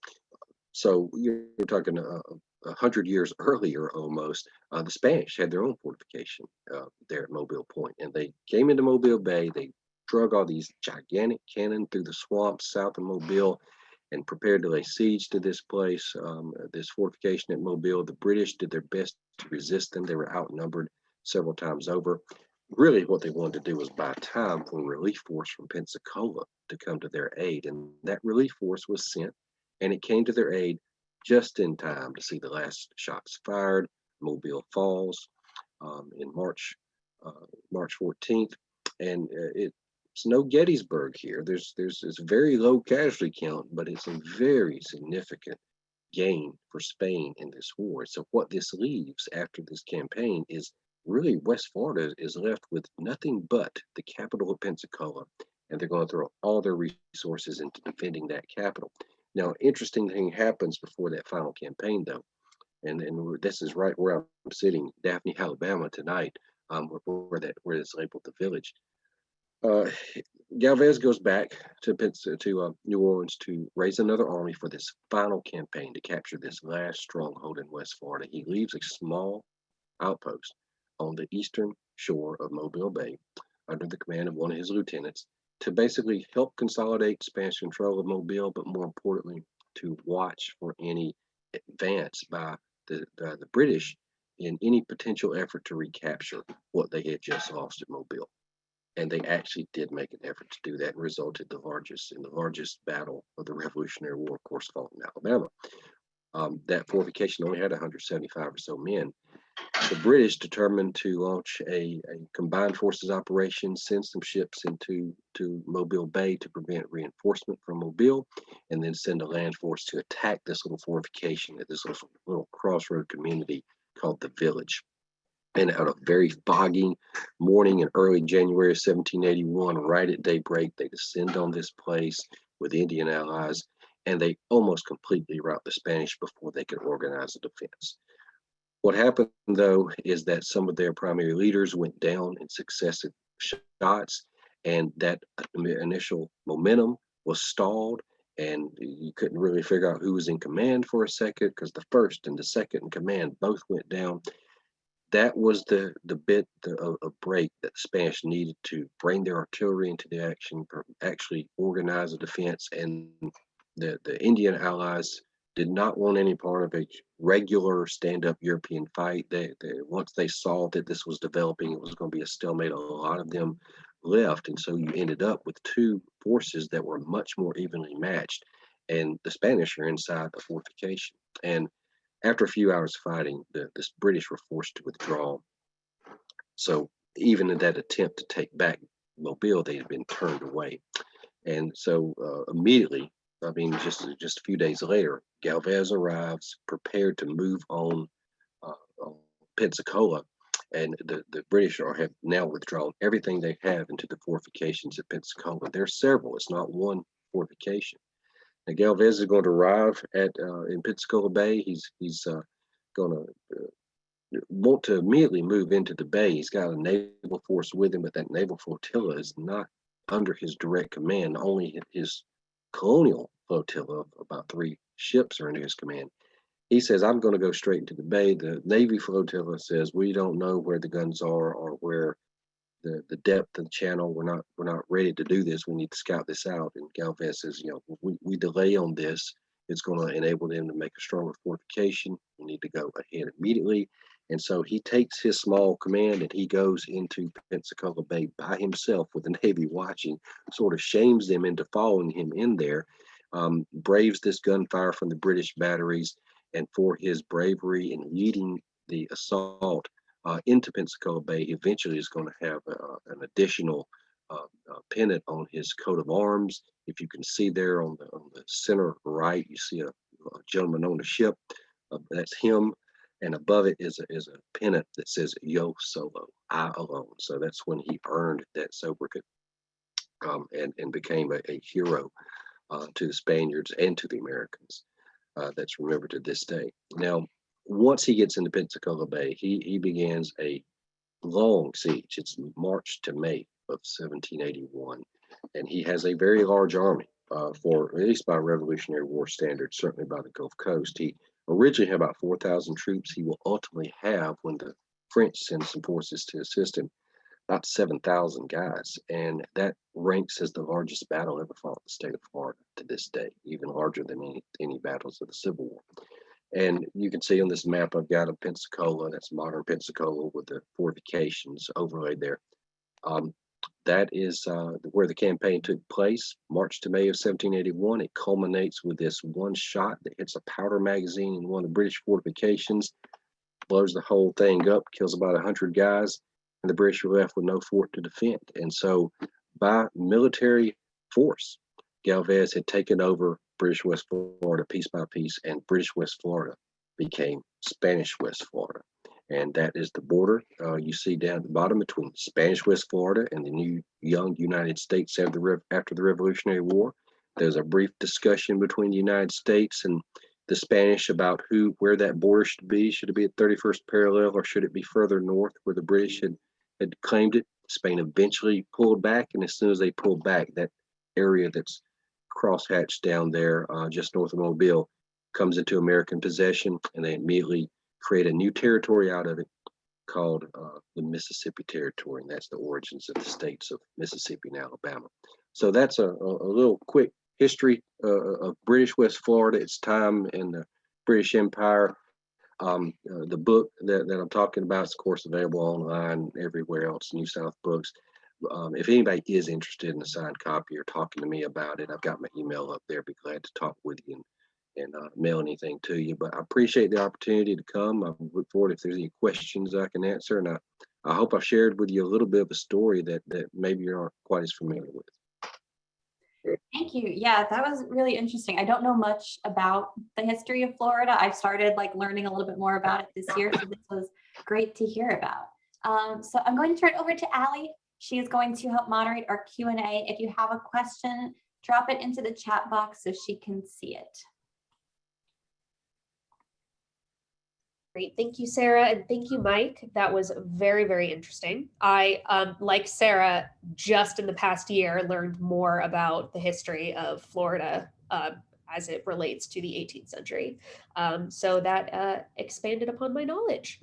So you're talking 100 years earlier almost, the Spanish had their own fortification there at Mobile Point, and they came into Mobile Bay. They drug all these gigantic cannon through the swamps south of Mobile and prepared to lay siege to this place, this fortification at Mobile. The British did their best to resist them. They were outnumbered several times over. Really, what they wanted to do was buy time for a relief force from Pensacola to come to their aid, and that relief force was sent, and it came to their aid just in time to see the last shots fired. Mobile falls in March 14th, and it's no Gettysburg here. There's a very low casualty count, but it's a very significant gain for Spain in this war. So what this leaves after this campaign is really West Florida is left with nothing but the capital of Pensacola, and they're going to throw all their resources into defending that capital. Now, interesting thing happens before that final campaign, though, and this is right where I'm sitting, Daphne, Alabama tonight, where it's labeled the village. Galvez goes back to New Orleans to raise another army for this final campaign to capture this last stronghold in West Florida. He leaves a small outpost on the eastern shore of Mobile Bay under the command of one of his lieutenants to basically help consolidate Spanish control of Mobile, but more importantly, to watch for any advance by the British in any potential effort to recapture what they had just lost at Mobile. And they actually did make an effort to do that, and resulted in the largest battle of the Revolutionary War, of course, fought in Alabama. That fortification only had 175 or so men. The British determined to launch a combined forces operation, send some ships into Mobile Bay to prevent reinforcement from Mobile, and then send a land force to attack this little fortification at this little crossroad community called the Village. And on a very foggy morning in early January 1781, right at daybreak, they descend on this place with Indian allies, and they almost completely rout the Spanish before they could organize a defense. What happened, though, is that some of their primary leaders went down in successive shots, and that initial momentum was stalled, and you couldn't really figure out who was in command for a second, because the first and the second in command both went down. That was the bit of break that the Spanish needed to bring their artillery into the action, actually organize a defense, and the Indian allies did not want any part of a regular stand-up European fight. Once they saw that this was developing, it was going to be a stalemate. A lot of them left, and so you ended up with two forces that were much more evenly matched. and the Spanish are inside the fortification. And after a few hours fighting, the British were forced to withdraw. So even in that attempt to take back Mobile, they had been turned away. And so immediately, I mean, just a few days later, Galvez arrives, prepared to move on Pensacola, and the British have now withdrawn everything they have into the fortifications at Pensacola. There's several; it's not one fortification. Now Galvez is going to arrive at in Pensacola Bay. He's going to want to immediately move into the bay. He's got a naval force with him, but that naval flotilla is not under his direct command. Only his colonial flotilla of about 3 ships are under his command. He says, I'm going to go straight into the bay. The Navy flotilla says, we don't know where the guns are or where the depth of the channel. We're not ready to do this. We need to scout this out. And Galvez says, we delay on this, it's going to enable them to make a stronger fortification. We need to go ahead immediately. And so he takes his small command and he goes into Pensacola Bay by himself with the Navy watching, sort of shames them into following him in there, braves this gunfire from the British batteries, and for his bravery in leading the assault into Pensacola Bay, he eventually is going to have an additional pennant on his coat of arms. If you can see there on the center right, you see a gentleman on the ship. That's him. And above it is a pennant that says "Yo Solo," I alone. So that's when he earned that sobriquet and became a hero to the Spaniards and to the Americans. That's remembered to this day. Now, once he gets into Pensacola Bay, he begins a long siege. It's March to May of 1781, and he has a very large army for at least by Revolutionary War standards, certainly by the Gulf Coast. He originally had about 4,000 troops. He will ultimately have, when the French send some forces to assist him, about 7,000 guys, and that ranks as the largest battle ever fought in the state of Florida to this day, even larger than any battles of the Civil War. And you can see on this map I've got of Pensacola, that's modern Pensacola with the fortifications overlaid there. That is where the campaign took place, March to May of 1781. It culminates with this one shot that hits a powder magazine in one of the British fortifications, blows the whole thing up, kills about 100 guys, and the British were left with no fort to defend. And so by military force, Galvez had taken over British West Florida piece by piece, and British West Florida became Spanish West Florida. And that is the border you see down at the bottom between Spanish West Florida and the new young United States after the Revolutionary War. There's a brief discussion between the United States and the Spanish about where that border should be. Should it be at 31st parallel, or should it be further north where the British had claimed it? Spain eventually pulled back, and as soon as they pulled back, that area that's crosshatched down there just north of Mobile comes into American possession, and they immediately create a new territory out of it called the Mississippi Territory, and that's the origins of the states of Mississippi and Alabama. So that's a little quick history of British West Florida, its time in the British Empire. The book that I'm talking about is, of course, available online everywhere else, New South Books. If anybody is interested in a signed copy or talking to me about it, I've got my email up there. I'd be glad to talk with you and mail anything to you. But I appreciate the opportunity to come. I look forward if there's any questions I can answer. And I hope I've shared with you a little bit of a story that maybe you aren't quite as familiar with. Thank you. Yeah, that was really interesting. I don't know much about the history of Florida. I've started learning a little bit more about it this year, so this was great to hear about. So I'm going to turn it over to Allie. She is going to help moderate our Q&A. If you have a question, drop it into the chat box so she can see it. Great. Thank you, Sarah. And thank you, Mike. That was very, very interesting. I, like Sarah, just in the past year, learned more about the history of Florida as it relates to the 18th century. So that expanded upon my knowledge.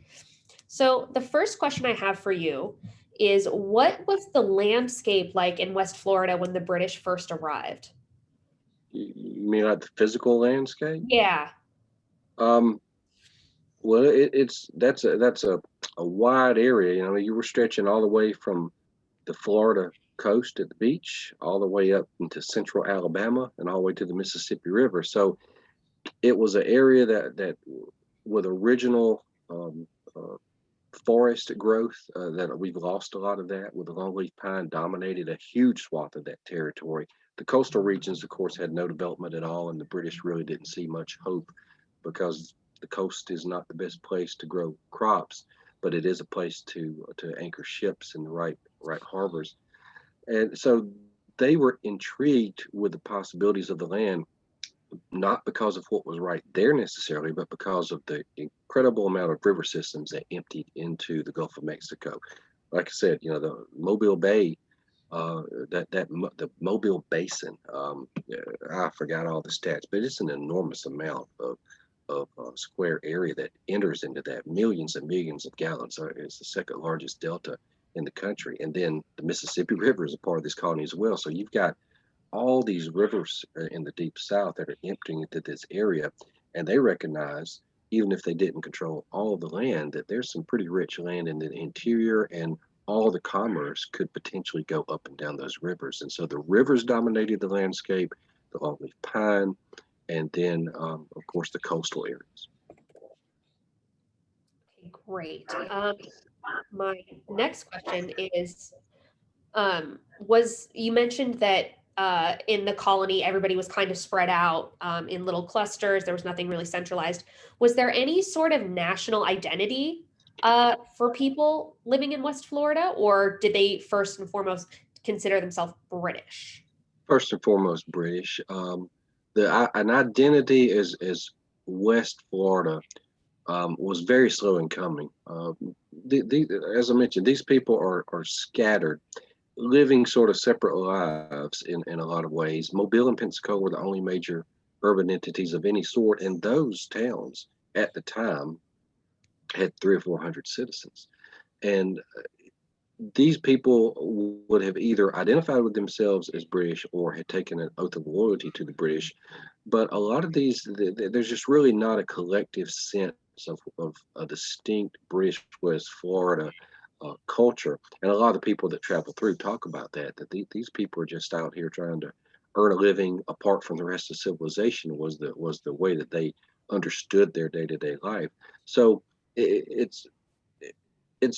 So the first question I have for you is, what was the landscape like in West Florida when the British first arrived? You mean like the physical landscape? Yeah. Well, that's a wide area. You were stretching all the way from the Florida coast at the beach, all the way up into central Alabama and all the way to the Mississippi River. So it was an area that with original uh, forest growth, that we've lost a lot of that, with the longleaf pine dominated a huge swath of that territory. The coastal regions, of course, had no development at all, and the British really didn't see much hope because the coast is not the best place to grow crops, but it is a place to anchor ships in the right harbors. And so they were intrigued with the possibilities of the land, not because of what was right there necessarily, but because of the incredible amount of river systems that emptied into the Gulf of Mexico. Like I said, the Mobile Bay, the Mobile Basin. I forgot all the stats, but it's an enormous amount of square area that enters into that, millions and millions of gallons. It's the second largest delta in the country, and then the Mississippi River is a part of this colony as well. So you've got all these rivers in the deep south that are emptying into this area, and they recognize, even if they didn't control all of the land, that there's some pretty rich land in the interior, and all the commerce could potentially go up and down those rivers. And so the rivers dominated the landscape, the longleaf pine, and then of course the coastal areas. Okay, great. My next question is, was you mentioned that in the colony, everybody was kind of spread out in little clusters. There was nothing really centralized. Was there any sort of national identity for people living in West Florida, or did they first and foremost consider themselves British? First and foremost, British. An identity as West Florida was very slow in coming. As I mentioned, these people are scattered, living sort of separate lives in a lot of ways. Mobile and Pensacola were the only major urban entities of any sort, and those towns at the time had 300 or 400 citizens. And these people would have either identified with themselves as British or had taken an oath of loyalty to the British. But a lot of these, there's just really not a collective sense of a distinct British West Florida culture. And a lot of the people that travel through talk about that these people are just out here trying to earn a living apart from the rest of civilization, was the way that they understood their day-to-day life. So it's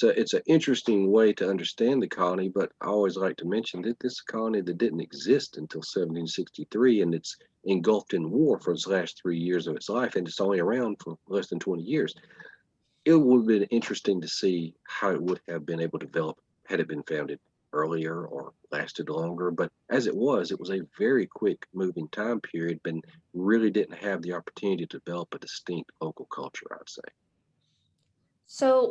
an interesting way to understand the colony, but I always like to mention that this colony that didn't exist until 1763, and it's engulfed in war for its last 3 years of its life, and it's only around for less than 20 years. It would have been interesting to see how it would have been able to develop had it been founded earlier or lasted longer. But as it was a very quick moving time period, and really didn't have the opportunity to develop a distinct local culture, I'd say. So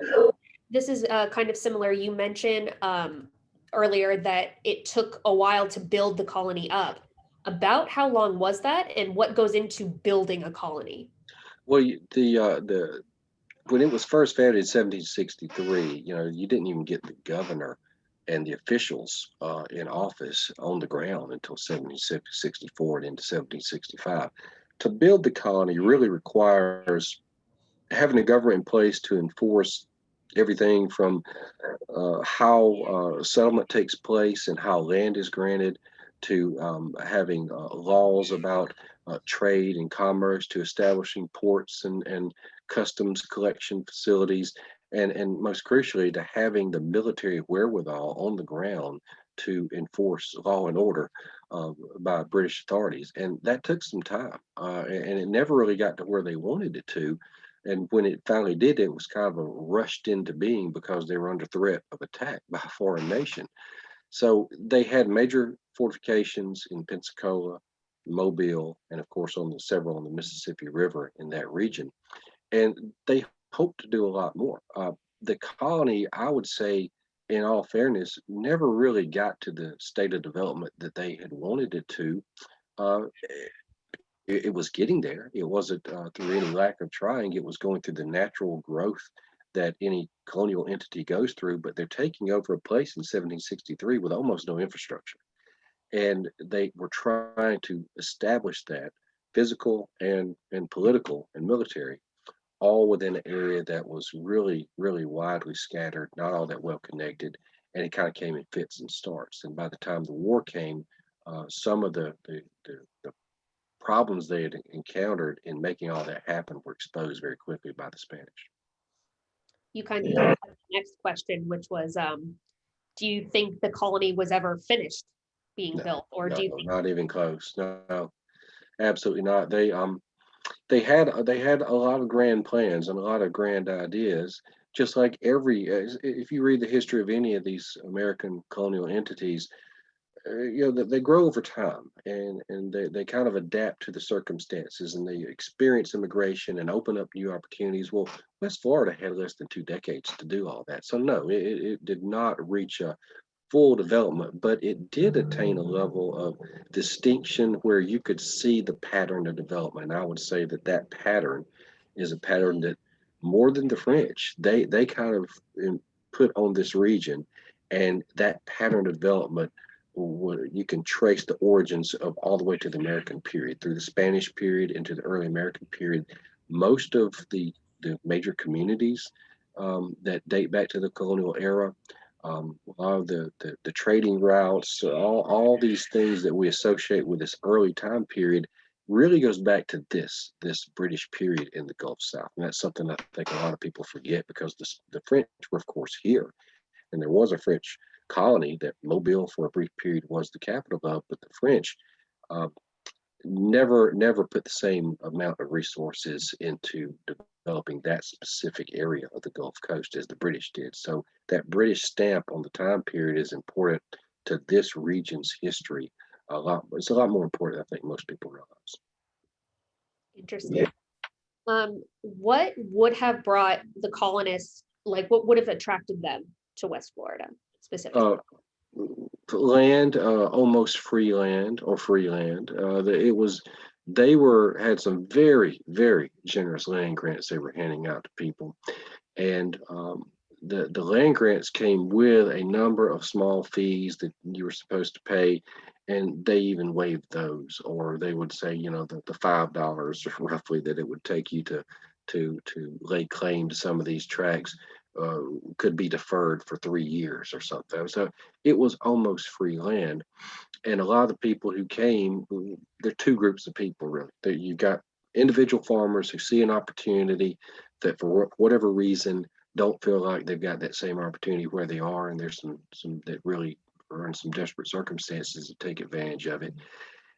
this is kind of similar. You mentioned earlier that it took a while to build the colony up. About how long was that, and what goes into building a colony? Well, the when it was first founded in 1763, you didn't even get the governor and the officials in office on the ground until 1764 and into 1765. To build the colony really requires having a government in place to enforce everything from how settlement takes place and how land is granted, to having laws about trade and commerce, to establishing ports and customs collection facilities, and most crucially, to having the military wherewithal on the ground to enforce law and order by British authorities. And that took some time, and it never really got to where they wanted it to. And when it finally did, it was kind of a rushed into being because they were under threat of attack by a foreign nation. So they had major fortifications in Pensacola, Mobile, and of course several on the Mississippi River in that region. And they hoped to do a lot more. The colony, I would say, in all fairness, never really got to the state of development that they had wanted it to. Uh, it was getting there. It wasn't through any lack of trying. It was going through the natural growth that any colonial entity goes through, but they're taking over a place in 1763 with almost no infrastructure. And they were trying to establish that physical and political and military, all within an area that was really, really widely scattered, not all that well connected. and it kind of came in fits and starts. And by the time the war came, some of the problems they had encountered in making all that happen were exposed very quickly by the Spanish. You kind of touched on the next question, which was, do you think the colony was ever finished being built, or do you think not even close? No, absolutely not. They had a lot of grand plans and a lot of grand ideas, just like if you read the history of any of these American colonial entities, they grow over time, and they kind of adapt to the circumstances, and they experience immigration and open up new opportunities. Well, West Florida had less than 2 decades to do all that, so no, it did not reach a full development, but it did attain a level of distinction where you could see the pattern of development. And I would say that pattern is a pattern that, more than the French, they kind of put on this region, and that pattern of development, you can trace the origins of all the way to the American period, through the Spanish period into the early American period. Most of the major communities that date back to the colonial era, a lot of the trading routes, all these things that we associate with this early time period really goes back to this British period in the Gulf South. And that's something I think a lot of people forget, because the French were, of course, here. And there was a French colony that Mobile for a brief period was the capital of, but the French never put the same amount of resources into developing that specific area of the Gulf Coast as the British did. So that British stamp on the time period is important to this region's history a lot. It's a lot more important, I think, most people realize. interesting? What would have brought the colonists, like what would have attracted them to West Florida specifically? Land, almost free land or free land. They had some very, very generous land grants they were handing out to people. And the land grants came with a number of small fees that you were supposed to pay, and they even waived those, or they would say, the $5 roughly that it would take you to lay claim to some of these tracts could be deferred for 3 years or something. So it was almost free land. And a lot of the people who came, there are two groups of people really. You got individual farmers who see an opportunity that for whatever reason don't feel like they've got that same opportunity where they are, and there's some that really are in some desperate circumstances to take advantage of it.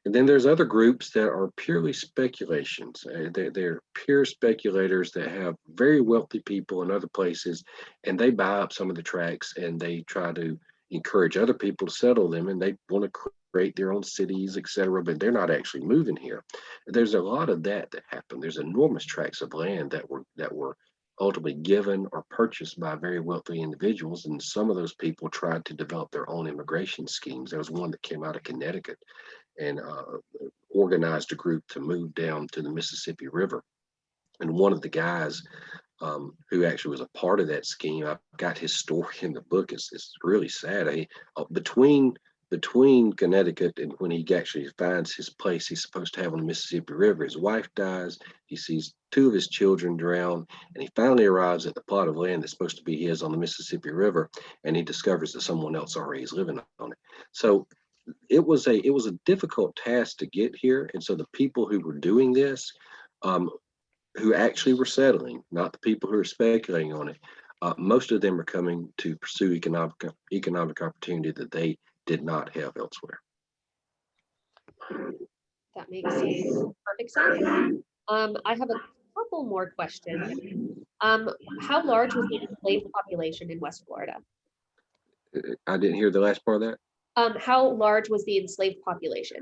And then there's other groups that are purely speculations. They're pure speculators that have very wealthy people in other places, and they buy up some of the tracts and they try to encourage other people to settle them, and they want to create their own cities, etc. But they're not actually moving here. There's a lot of that happened. There's enormous tracts of land that were ultimately given or purchased by very wealthy individuals, and some of those people tried to develop their own immigration schemes. There was one that came out of Connecticut and organized a group to move down to the Mississippi River. And one of the guys who actually was a part of that scheme, I've got his story in the book. It's really sad. Between Connecticut and when he actually finds his place he's supposed to have on the Mississippi River, his wife dies. He sees 2 of his children drown, and he finally arrives at the plot of land that's supposed to be his on the Mississippi River, and he discovers that someone else already is living on it. So it was a difficult task to get here. And so the people who were doing this, who actually were settling, not the people who are speculating on it, most of them are coming to pursue economic opportunity that they did not have elsewhere. That makes perfect sense. I have a couple more questions. How large was the enslaved population in West Florida? I didn't hear the last part of that. How large was the enslaved population?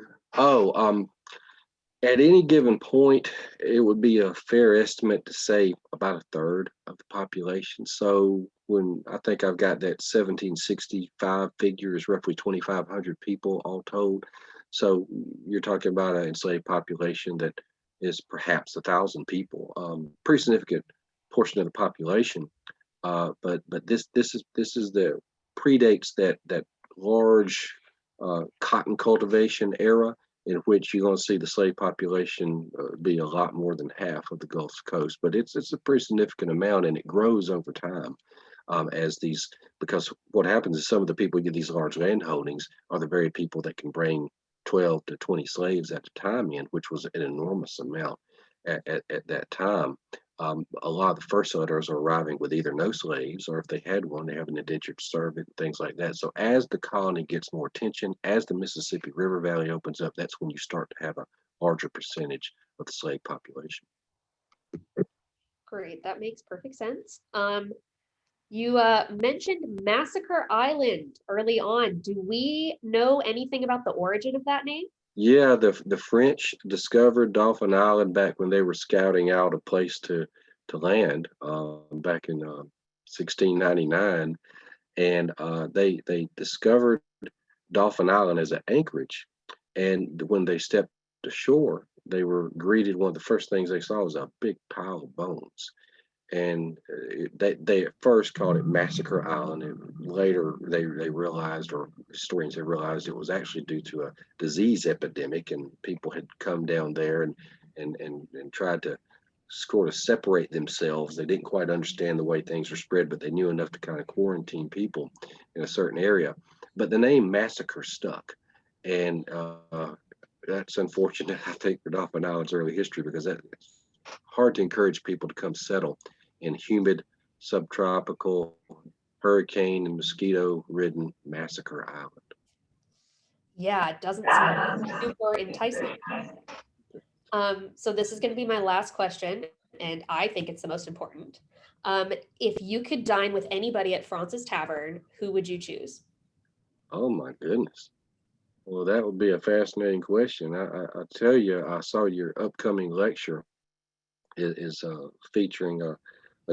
At any given point, it would be a fair estimate to say about a third of the population. So when I think I've got that 1765 figure is roughly 2,500 people all told. So you're talking about an enslaved population that is perhaps 1,000 people, pretty significant portion of the population. But this is the predates that large cotton cultivation era, in which you're going to see the slave population be a lot more than half of the Gulf Coast. But it's a pretty significant amount, and it grows over time. as these, because what happens is some of the people who get these large land holdings are the very people that can bring 12 to 20 slaves at a time in, which was an enormous amount at that time. A lot of the first settlers are arriving with either no slaves, or if they had one, they have an indentured servant, things like that. So as the colony gets more attention, as the Mississippi River Valley opens up, that's when you start to have a larger percentage of the slave population. Great, that makes perfect sense. You mentioned Massacre Island early on. Do we know anything about the origin of that name? Yeah, the French discovered Dolphin Island back when they were scouting out a place to land back in 1699, and they discovered Dolphin Island as an anchorage. And when they stepped ashore, they were greeted. One of the first things they saw was a big pile of bones. And they at first called it Massacre Island. And later they realized, or historians have realized, it was actually due to a disease epidemic, and people had come down there and tried to sort of separate themselves. They didn't quite understand the way things were spread, but they knew enough to kind of quarantine people in a certain area. But the name Massacre stuck, and that's unfortunate, I think, for Dolphin Island's early history, because it's hard to encourage people to come settle in humid, subtropical, hurricane and mosquito-ridden Massacre Island. Yeah, it doesn't sound super enticing. So this is going to be my last question, and I think it's the most important. If you could dine with anybody at Fraunces Tavern, who would you choose? Oh my goodness. Well, that would be a fascinating question. I tell you, I saw your upcoming lecture is featuring a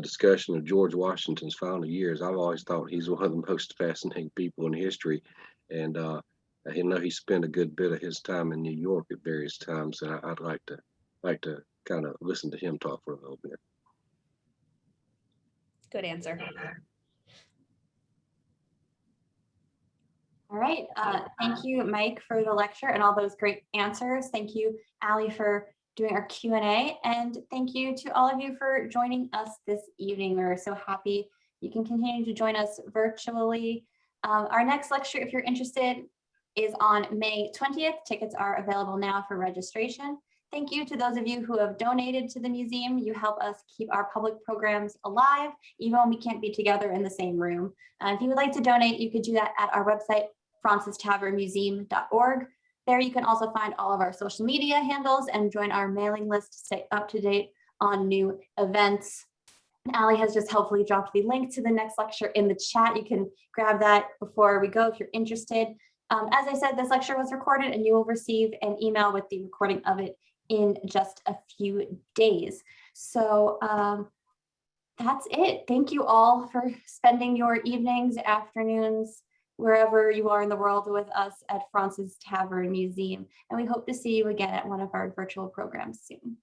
discussion of George Washington's final years. I've always thought he's one of the most fascinating people in history, and I know he spent a good bit of his time in New York at various times, and I'd like to kind of listen to him talk for a little bit. Good answer. All right. Thank you, Mike, for the lecture and all those great answers. Thank you, Allie, for doing our Q&A. And thank you to all of you for joining us this evening. We're so happy you can continue to join us virtually. Our next lecture, if you're interested, is on May 20th. Tickets are available now for registration. Thank you to those of you who have donated to the museum. You help us keep our public programs alive, even when we can't be together in the same room. If you would like to donate, you could do that at our website, FrauncestavernMuseum.org. There you can also find all of our social media handles and join our mailing list to stay up to date on new events. Allie has just helpfully dropped the link to the next lecture in the chat. You can grab that before we go if you're interested. As I said, this lecture was recorded and you will receive an email with the recording of it in just a few days. So that's it. Thank you all for spending your evenings, afternoons, wherever you are in the world with us at Fraunces Tavern Museum. And we hope to see you again at one of our virtual programs soon.